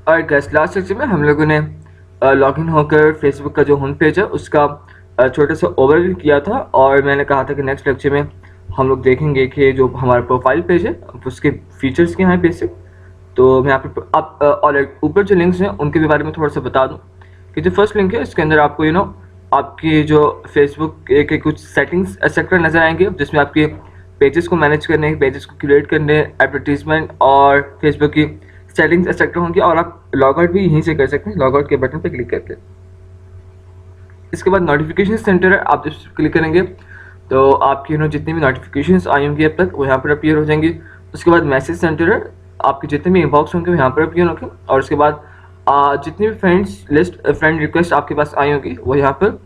और gas last lecture में हम लोगों ने लॉगिन होकर फेसबुक का जो होम पेज है उसका छोटा सा ओवरव्यू किया था, और मैंने कहा था कि नेक्स्ट लेक्चर में हम लोग देखेंगे कि जो हमारा प्रोफाइल पेज है उसके फीचर्स क्या हैं बेसिक। तो मैं यहाँ पे आप और ऊपर जो लिंक्स हैं उनके भी बारे में थोड़ा सा बता दूँ कि जो फर्स्ट लिंक है इसके अंदर आपको आपकी जो फेसबुक के कुछ सेटिंग्स सेक्टर नज़र आएंगे, जिसमें आपके पेजेस को मैनेज करने, पेजेस को क्रिएट करने, एडवर्टीजमेंट और फेसबुक की सेटिंग्स सेक्टर होंगे, और आप लॉग आउट भी यहीं से कर सकते हैं लॉग आउट के बटन पर क्लिक करके। इसके बाद नोटिफिकेशन सेंटर है, आप जब क्लिक करेंगे तो आपकी जितनी भी नोटिफिकेशंस आई होंगी अब तक वो यहाँ पर अपीयर हो जाएंगी। उसके बाद मैसेज सेंटर है, आपके जितने भी इनबॉक्स होंगे वो यहाँ पर अपीयर होंगे, और उसके बाद जितनी भी फ्रेंड रिक्वेस्ट आपके पास आई होगी वो यहाँ पर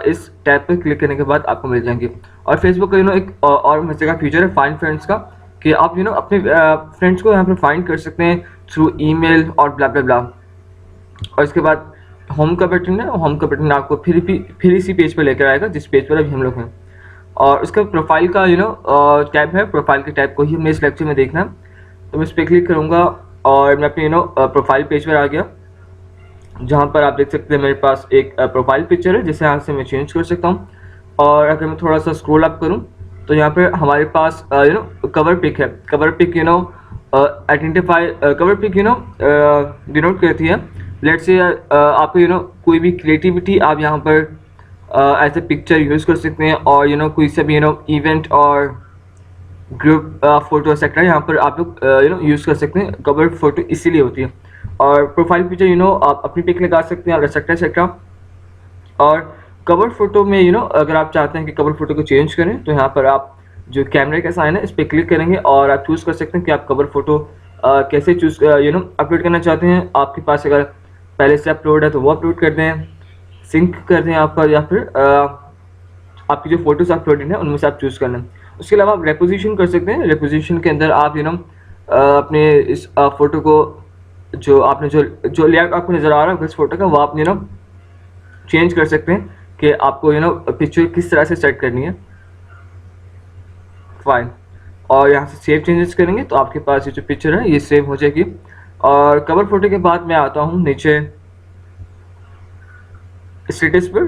इस टैब पर क्लिक करने के बाद आपको मिल जाएंगी। और फेसबुक का एक और मजे का फीचर है फाइंड फ्रेंड्स का, कि आप अपने फ्रेंड्स को यहाँ पर फाइंड कर सकते हैं थ्रू ईमेल और ब्ला ब्ला ब्ला। और इसके बाद होम का बटन है, होम का बटन आपको फिर इसी पेज पर लेकर आएगा जिस पेज पर अभी हम लोग हैं। और उसका प्रोफाइल का टैब है, प्रोफाइल के टैब को ही हमने इस लेक्चर में देखना है। तो मैं इस पर क्लिक करूँगा और मैं अपने प्रोफाइल पेज पर आ गया, जहाँ पर आप देख सकते हैं मेरे पास एक प्रोफाइल पिक्चर है जिसे यहाँ से मैं चेंज कर सकता हूँ। और अगर मैं थोड़ा सा स्क्रॉल अप करूँ तो यहाँ पर हमारे पास कवर पिक है। Cover pic identify cover pic denote करती है, लेट्स से आपको कोई भी क्रिएटिविटी आप यहाँ पर एज ए पिक्चर यूज़ कर सकते हैं, और कोई सा भी इवेंट और ग्रुप फोटो सेक्टर यहाँ पर आप लोग यूज़ कर सकते हैं। कवर फोटो इसीलिए होती है। और प्रोफाइल पिक्चर आप अपनी पिक लगा सकते हैं और एक्सेट्रा। और कवर फोटो में अगर आप चाहते हैं कि कवर फोटो को चेंज करें तो यहाँ पर आप जो कैमरे का साइन है इस पर क्लिक करेंगे और आप चूज़ कर सकते हैं कि आप कवर फोटो कैसे चूज़ अपलोड करना चाहते हैं। आपके पास अगर पहले से अपलोड है तो वो अपलोड कर दें, सिंक कर दें आप पर, या फिर आपकी जो फोटोज अपलोडेड है उनमें से आप चूज़ कर लें। उसके अलावा आप रेपोजिशन कर सकते हैं। रेपोजिशन के अंदर आप अपने इस फोटो को जो आपने जो लेआउट आपको नज़र आ रहा है इस फोटो का वो आप चेंज कर सकते हैं कि आपको पिक्चर किस तरह से सेट करनी है। फाइन, और यहाँ से सेव चेंजेस करेंगे तो आपके पास ये जो पिक्चर है ये सेव हो जाएगी। और कवर फोटो के बाद मैं आता हूँ नीचे स्टेटस पर,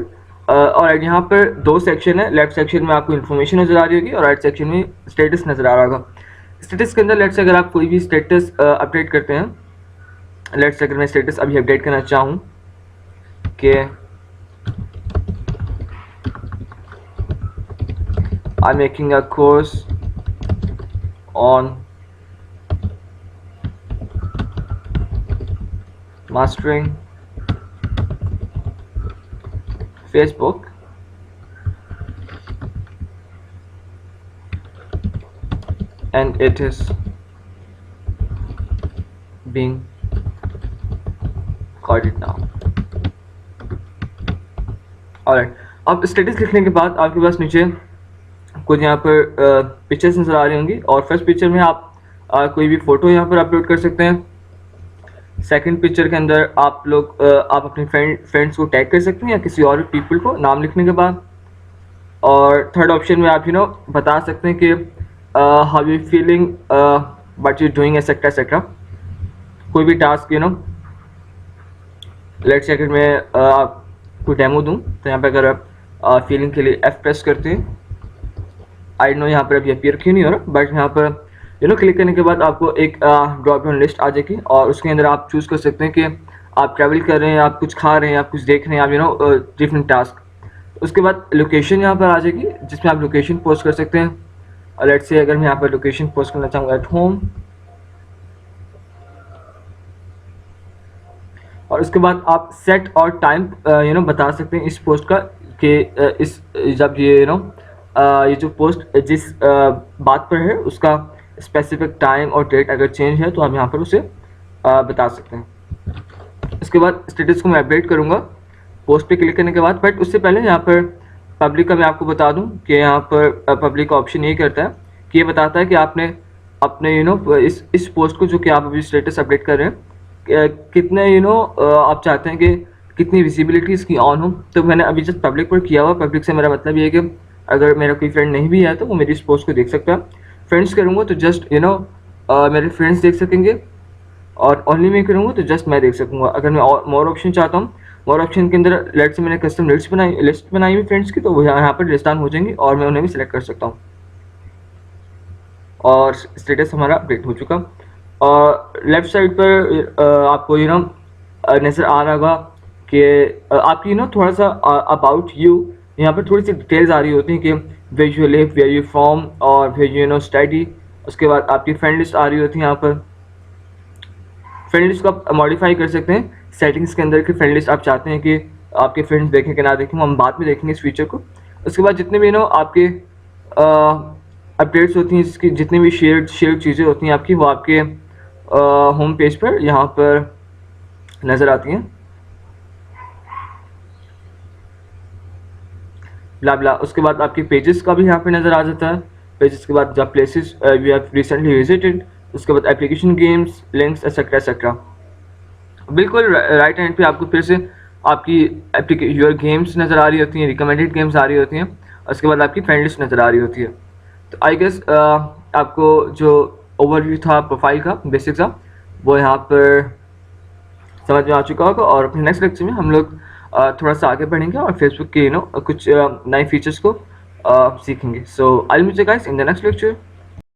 और यहाँ पर दो सेक्शन है। लेफ्ट सेक्शन में आपको इन्फॉर्मेशन नज़र आ रही होगी और राइट सेक्शन में स्टेटस नज़र आ रहा होगा। स्टेटस के अंदर लेट्स से अगर आप कोई भी स्टेटस अपडेट करते हैं, लेट्स से अगर मैं स्टेटस अभी अपडेट करना चाहूँ कि I am making a course on mastering Facebook and it is being recorded now. Alright, अब स्टेटस लिखने के बाद आपके पास नीचे कुछ यहाँ पर पिक्चर्स नज़र आ रही होंगी, और फर्स्ट पिक्चर में आप कोई भी फ़ोटो यहाँ पर अपलोड कर सकते हैं। सेकंड पिक्चर के अंदर आप अपने फ्रेंड्स को टैग कर सकते हैं या किसी और पीपल को नाम लिखने के बाद। और थर्ड ऑप्शन में आप बता सकते हैं कि how you feeling but you doing etcetera. कोई भी टास्क लेट्स से अगर मैं आपको डेमो दूं तो यहाँ पे अगर आप फीलिंग के लिए F प्रेस करते हैं, आई नो यहाँ पर अभी अपीयर क्यों नहीं हो रहा, बट यहाँ पर क्लिक करने के बाद आपको एक ड्रॉप डाउन लिस्ट आ जाएगी और उसके अंदर आप चूज़ कर सकते हैं कि आप ट्रैवल कर रहे हैं, आप कुछ खा रहे हैं, आप कुछ देख रहे हैं, आप डिफरेंट टास्क। उसके बाद लोकेशन यहाँ पर आ जाएगी जिसमें आप लोकेशन पोस्ट कर सकते हैं। और लेट्स से अगर मैं यहाँ पर लोकेशन पोस्ट करना चाहूँगा एट होम, और उसके बाद आप सेट और टाइम बता सकते हैं इस पोस्ट का कि इस जब ये जो पोस्ट जिस बात पर है उसका स्पेसिफिक टाइम और डेट अगर चेंज है तो आप यहाँ पर उसे बता सकते हैं। इसके बाद स्टेटस को मैं अपडेट करूँगा पोस्ट पे क्लिक करने के बाद, बट उससे पहले यहाँ पर पब्लिक का मैं आपको बता दूँ कि यहाँ पर पब्लिक का ऑप्शन ये करता है कि ये बताता है कि आपने अपने इस पोस्ट को जो कि आप अभी स्टेटस अपडेट कर रहे हैं कितने आप चाहते हैं कि कितनी विजिबिलिटी इसकी ऑन हो। तो मैंने अभी जस्ट पब्लिक पर किया हुआ। पब्लिक से मेरा मतलब ये है कि अगर मेरा कोई फ्रेंड नहीं भी है तो वो मेरी इस पोस्ट को देख सकता है। फ्रेंड्स करूँगा तो जस्ट मेरे फ्रेंड्स देख सकेंगे, और ओनली मैं करूँगा तो जस्ट मैं देख सकूँगा। अगर मैं और मोर ऑप्शन चाहता हूँ, मोर ऑप्शन के अंदर लेट से मैंने कस्टम लिस्ट बनाई हुई फ्रेंड्स की, तो वो यहाँ पर लिस्ट ऑन हो जाएंगी और मैं उन्हें भी सिलेक्ट कर सकता हूँ। और स्टेटस हमारा अपडेट हो चुका। और लेफ्ट साइड पर आपको नज़र आ रहा होगा कि आपकी थोड़ा सा अबाउट यू, यहाँ पर थोड़ी सी डिटेल्स आ रही होती हैं कि where you live, where you from और वेयर यू स्टडी। उसके बाद आपकी फ्रेंड लिस्ट आ रही होती है। यहाँ पर फ्रेंड लिस्ट को आप मॉडिफाई कर सकते हैं सेटिंग्स के अंदर कि फ्रेंड लिस्ट आप चाहते हैं कि आपके फ्रेंड्स देखें कि ना देखें, हम बाद में देखेंगे इस फीचर को। उसके बाद जितने भी आपके अपडेट्स होती हैं, जिसकी जितनी भी शेयर्ड चीज़ें होती हैं आपकी, वो आपके होम पेज पर यहाँ पर नज़र आती हैं। ब्ला ब्ला। उसके बाद आपके पेजेस का भी यहाँ पे नज़र आ जाता है। पेजेस के बाद जब places we have recently visited, उसके बाद application, games, links etcetera etcetera. बिल्कुल राइट हैंड पे आपको फिर से आपकी योर गेम्स नज़र आ रही होती हैं, रिकमेंडेड गेम्स आ रही होती हैं। उसके बाद आपकी फ्रेंड लिस्ट नज़र आ रही होती है। तो आई गेस आपको जो ओवरव्यू था प्रोफाइल का बेसिक सा, वो यहाँ पर समझ में आ चुका होगा। और अपने नेक्स्ट लेक्चर में हम लोग थोड़ा सा आगे बढ़ेंगे और फेसबुक के कुछ नए फीचर्स को सीखेंगे। So I will meet you guys in the next lecture.